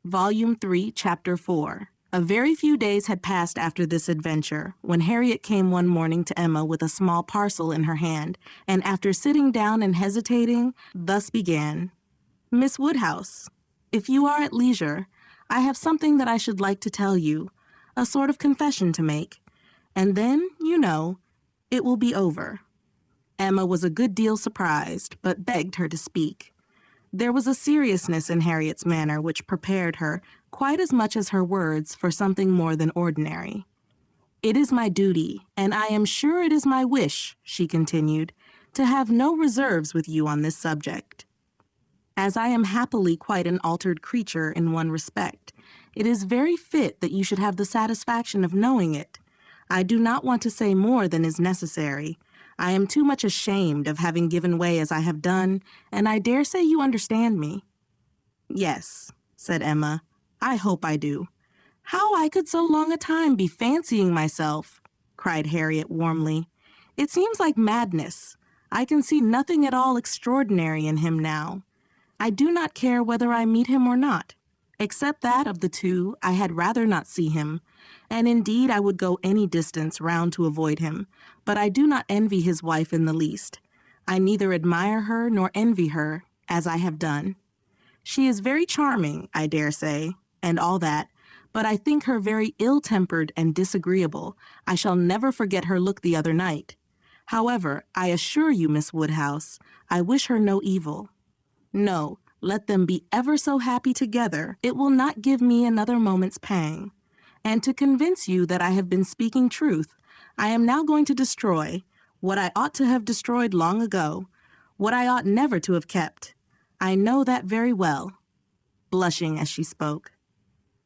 Volume 3, Chapter 4. A very few days had passed after this adventure, when Harriet came one morning to Emma with a small parcel in her hand, and after sitting down and hesitating, thus began, "Miss Woodhouse, if you are at leisure, I have something that I should like to tell you, a sort of confession to make, and then, you know, it will be over." Emma was a good deal surprised, but begged her to speak. There was a seriousness in Harriet's manner which prepared her, quite as much as her words, for something more than ordinary. "It is my duty, and I am sure it is my wish," she continued, "to have no reserves with you on this subject. As I am happily quite an altered creature in one respect, it is very fit that you should have the satisfaction of knowing it. I do not want to say more than is necessary. I am too much ashamed of having given way as I have done, and I dare say you understand me." "Yes," said Emma, "I hope I do." "How I could so long a time be fancying myself," cried Harriet warmly. "It seems like madness. I can see nothing at all extraordinary in him now. I do not care whether I meet him or not. Except that of the two, I had rather not see him, and indeed I would go any distance round to avoid him, but I do not envy his wife in the least. I neither admire her nor envy her, as I have done. She is very charming, I dare say, and all that, but I think her very ill-tempered and disagreeable. I shall never forget her look the other night. However, I assure you, Miss Woodhouse, I wish her no evil. No, let them be ever so happy together, it will not give me another moment's pang. And to convince you that I have been speaking truth, I am now going to destroy what I ought to have destroyed long ago, what I ought never to have kept. I know that very well," blushing as she spoke.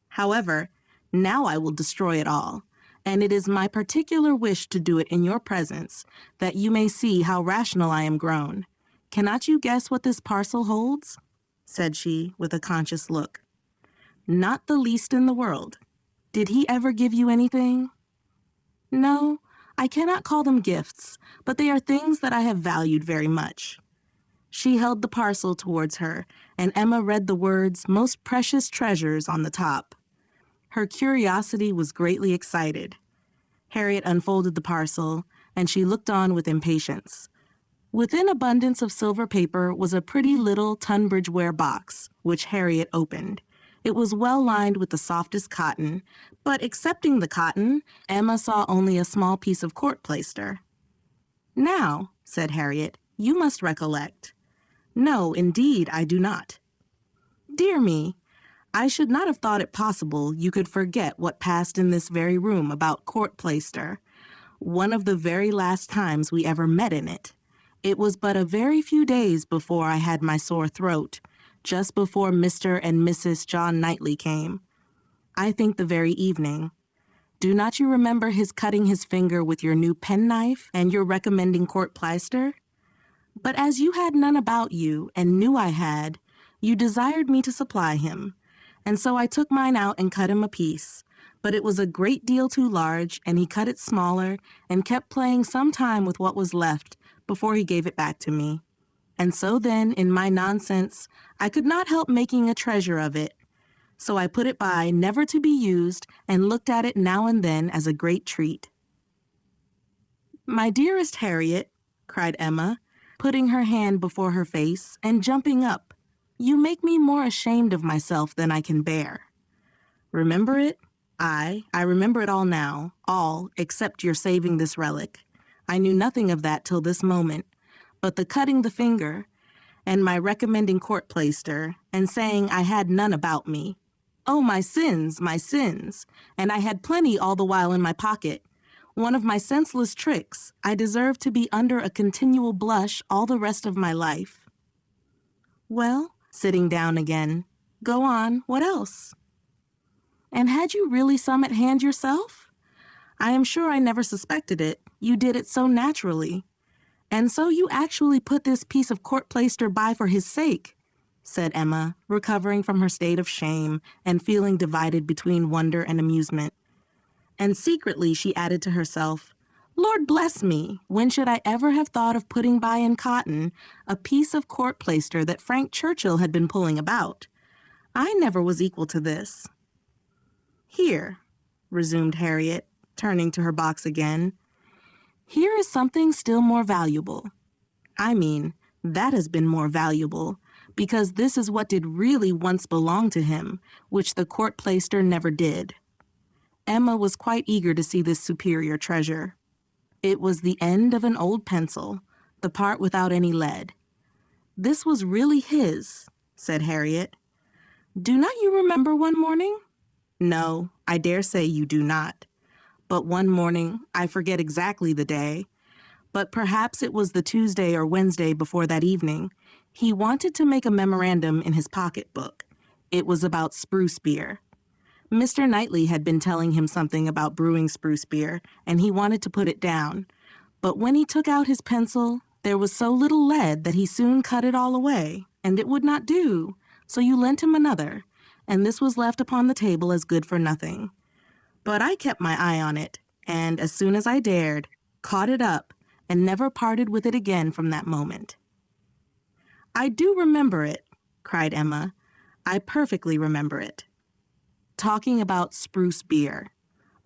"However, now I will destroy it all, and it is my particular wish to do it in your presence, that you may see how rational I am grown. Cannot you guess what this parcel holds?" said she, with a conscious look. "Not the least in the world. Did he ever give you anything?" "No, I cannot call them gifts, but they are things that I have valued very much." She held the parcel towards her, and Emma read the words, "Most precious treasures," on the top. Her curiosity was greatly excited. Harriet unfolded the parcel, and she looked on with impatience. Within abundance of silver paper was a pretty little Tunbridge ware box, which Harriet opened. It was well lined with the softest cotton, but excepting the cotton, Emma saw only a small piece of court plaister. "Now," said Harriet, "you must recollect." "No, indeed, I do not." "Dear me, I should not have thought it possible you could forget what passed in this very room about court plaister, one of the very last times we ever met in it. It was but a very few days before I had my sore throat, just before Mr. and Mrs. John Knightley came. I think the very evening. Do not you remember his cutting his finger with your new penknife and your recommending court plaister? But as you had none about you and knew I had, you desired me to supply him, and so I took mine out and cut him a piece. But it was a great deal too large, and he cut it smaller and kept playing some time with what was left before he gave it back to me. And so then, in my nonsense, I could not help making a treasure of it. So I put it by, never to be used, and looked at it now and then as a great treat." "My dearest Harriet," cried Emma, putting her hand before her face and jumping up, "you make me more ashamed of myself than I can bear." "Remember it? I remember it all now, all except your saving this relic. I knew nothing of that till this moment, but the cutting the finger, and my recommending court plaister, and saying I had none about me. Oh, my sins, and I had plenty all the while in my pocket. One of my senseless tricks. I deserve to be under a continual blush all the rest of my life." "Well," sitting down again, "go on, what else?" "And had you really some at hand yourself? I am sure I never suspected it. You did it so naturally. And so you actually put this piece of court plaister by for his sake," said Emma, recovering from her state of shame and feeling divided between wonder and amusement. And secretly she added to herself, "Lord bless me, when should I ever have thought of putting by in cotton a piece of court plaister that Frank Churchill had been pulling about? I never was equal to this. Here, resumed Harriet, turning to her box again, here is something still more valuable. I mean, that has been more valuable, because this is what did really once belong to him, which the court plaister never did. Emma was quite eager to see this superior treasure. It was the end of an old pencil, the part without any lead. This was really his, said Harriet. Do not you remember one morning? No, I dare say you do not. But one morning, I forget exactly the day, but perhaps it was the Tuesday or Wednesday before that evening, he wanted to make a memorandum in his pocketbook. It was about spruce beer. Mr. Knightley had been telling him something about brewing spruce beer, and he wanted to put it down. But when he took out his pencil, there was so little lead that he soon cut it all away, and it would not do, so you lent him another, and this was left upon the table as good for nothing. But I kept my eye on it, and as soon as I dared, caught it up, and never parted with it again from that moment. I do remember it, cried Emma. I perfectly remember it. Talking about spruce beer.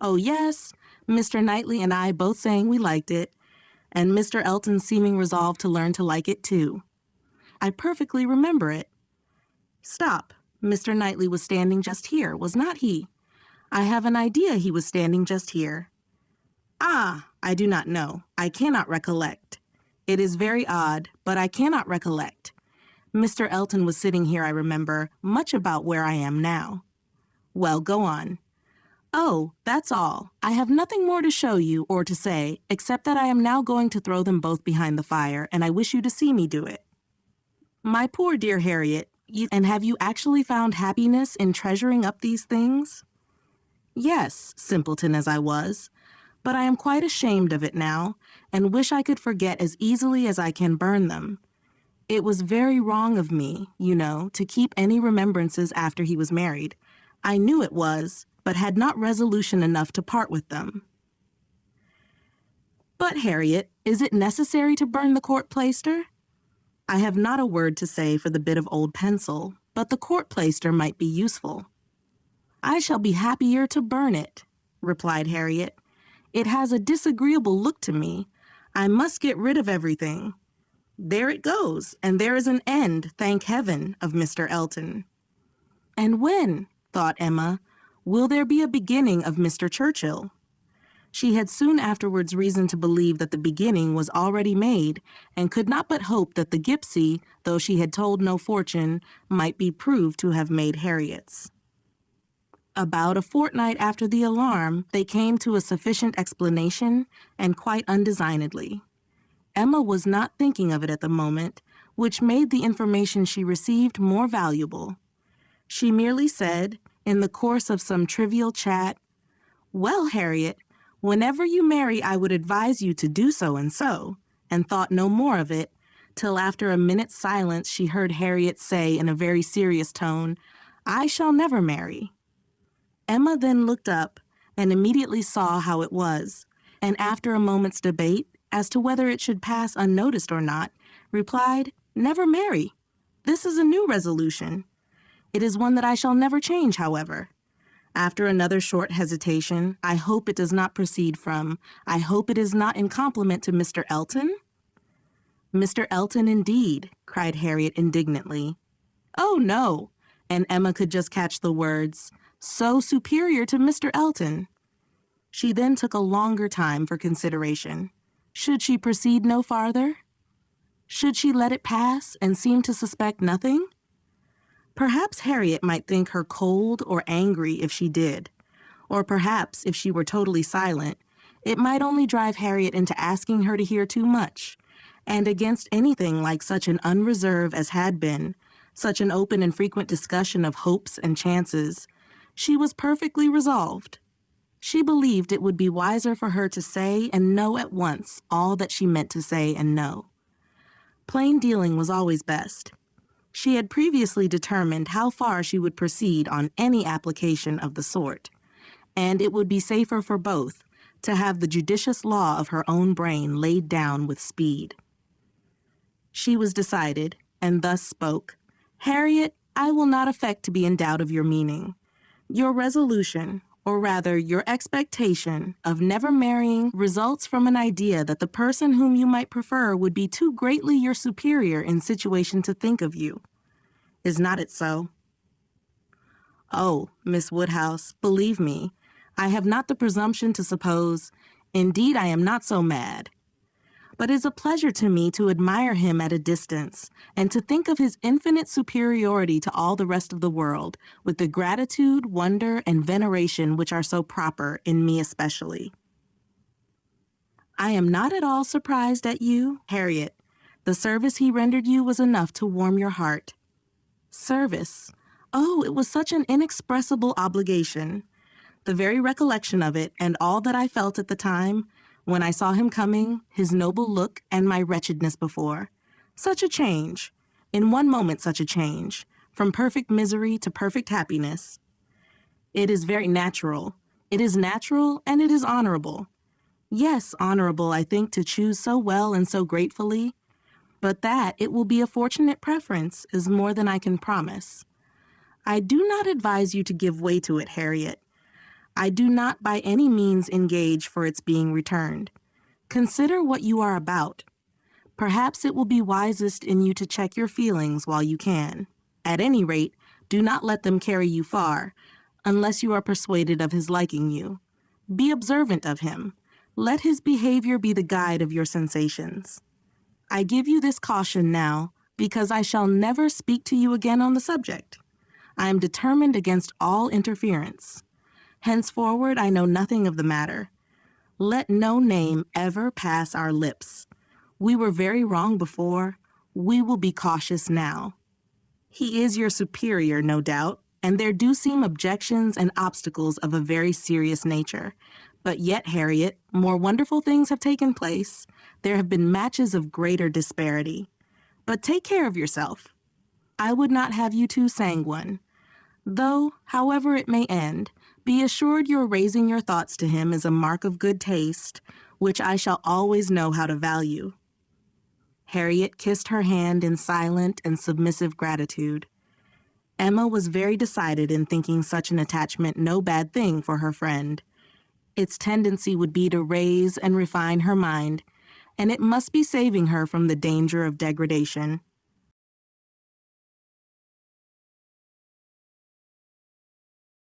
Oh, yes, Mr. Knightley and I both saying we liked it, and Mr. Elton seeming resolved to learn to like it too. I perfectly remember it. Stop, Mr. Knightley was standing just here, was not he? I have an idea he was standing just here. Ah, I do not know. I cannot recollect. It is very odd, but I cannot recollect. Mr. Elton was sitting here, I remember, much about where I am now. Well, go on. Oh, that's all. I have nothing more to show you or to say, except that I am now going to throw them both behind the fire, and I wish you to see me do it. My poor dear Harriet, and have you actually found happiness in treasuring up these things? Yes, simpleton as I was, but I am quite ashamed of it now, and wish I could forget as easily as I can burn them. It was very wrong of me, you know, to keep any remembrances after he was married. I knew it was, but had not resolution enough to part with them. But, Harriet, is it necessary to burn the court plaister? I have not a word to say for the bit of old pencil, but the court plaister might be useful. I shall be happier to burn it, replied Harriet. It has a disagreeable look to me. I must get rid of everything. There it goes, and there is an end, thank heaven, of Mr. Elton. And when, thought Emma, will there be a beginning of Mr. Churchill? She had soon afterwards reason to believe that the beginning was already made, and could not but hope that the gipsy, though she had told no fortune, might be proved to have made Harriet's. About a fortnight after the alarm, they came to a sufficient explanation, and quite undesignedly. Emma was not thinking of it at the moment, which made the information she received more valuable. She merely said, in the course of some trivial chat, "Well, Harriet, whenever you marry I would advise you to do so, and thought no more of it, till after a minute's silence she heard Harriet say in a very serious tone, 'I shall never marry.' Emma then looked up and immediately saw how it was, and after a moment's debate as to whether it should pass unnoticed or not, replied, 'Never marry. This is a new resolution. It is one that I shall never change, however.' After another short hesitation, 'I hope it does not proceed from, I hope it is not in compliment to Mr. Elton?' 'Mr. Elton, indeed,' cried Harriet indignantly. 'Oh, no,' and Emma could just catch the words, 'so superior to Mr. Elton.' She then took a longer time for consideration. Should she proceed no farther? Should she let it pass and seem to suspect nothing? Perhaps Harriet might think her cold or angry if she did, or perhaps if she were totally silent, it might only drive Harriet into asking her to hear too much, and against anything like such an unreserve as had been, such an open and frequent discussion of hopes and chances, she was perfectly resolved. She believed it would be wiser for her to say and know at once all that she meant to say and know. Plain dealing was always best. She had previously determined how far she would proceed on any application of the sort, and it would be safer for both to have the judicious law of her own brain laid down with speed. She was decided, and thus spoke, "Harriet, I will not affect to be in doubt of your meaning. Your resolution, or rather your expectation, of never marrying results from an idea that the person whom you might prefer would be too greatly your superior in situation to think of you. Is not it so? Oh, Miss Woodhouse, believe me, I have not the presumption to suppose, indeed I am not so mad, but it is a pleasure to me to admire him at a distance, and to think of his infinite superiority to all the rest of the world, with the gratitude, wonder, and veneration which are so proper, in me especially. I am not at all surprised at you, Harriet. The service he rendered you was enough to warm your heart. Service. Oh, it was such an inexpressible obligation. The very recollection of it, and all that I felt at the time, when I saw him coming, his noble look, and my wretchedness before. Such a change. In one moment such a change. From perfect misery to perfect happiness. It is very natural. It is natural, and it is honorable. Yes, honorable, I think, to choose so well and so gratefully. But that it will be a fortunate preference is more than I can promise. I do not advise you to give way to it, Harriet. I do not by any means engage for its being returned. Consider what you are about. Perhaps it will be wisest in you to check your feelings while you can. At any rate, do not let them carry you far, unless you are persuaded of his liking you. Be observant of him. Let his behavior be the guide of your sensations. I give you this caution now, because I shall never speak to you again on the subject. I am determined against all interference. Henceforward, I know nothing of the matter. Let no name ever pass our lips. We were very wrong before. We will be cautious now. He is your superior, no doubt, and there do seem objections and obstacles of a very serious nature. But yet, Harriet, more wonderful things have taken place. There have been matches of greater disparity. But take care of yourself. I would not have you too sanguine. Though, however it may end, be assured your raising your thoughts to him is a mark of good taste, which I shall always know how to value. Harriet kissed her hand in silent and submissive gratitude. Emma was very decided in thinking such an attachment no bad thing for her friend. Its tendency would be to raise and refine her mind, and it must be saving her from the danger of degradation.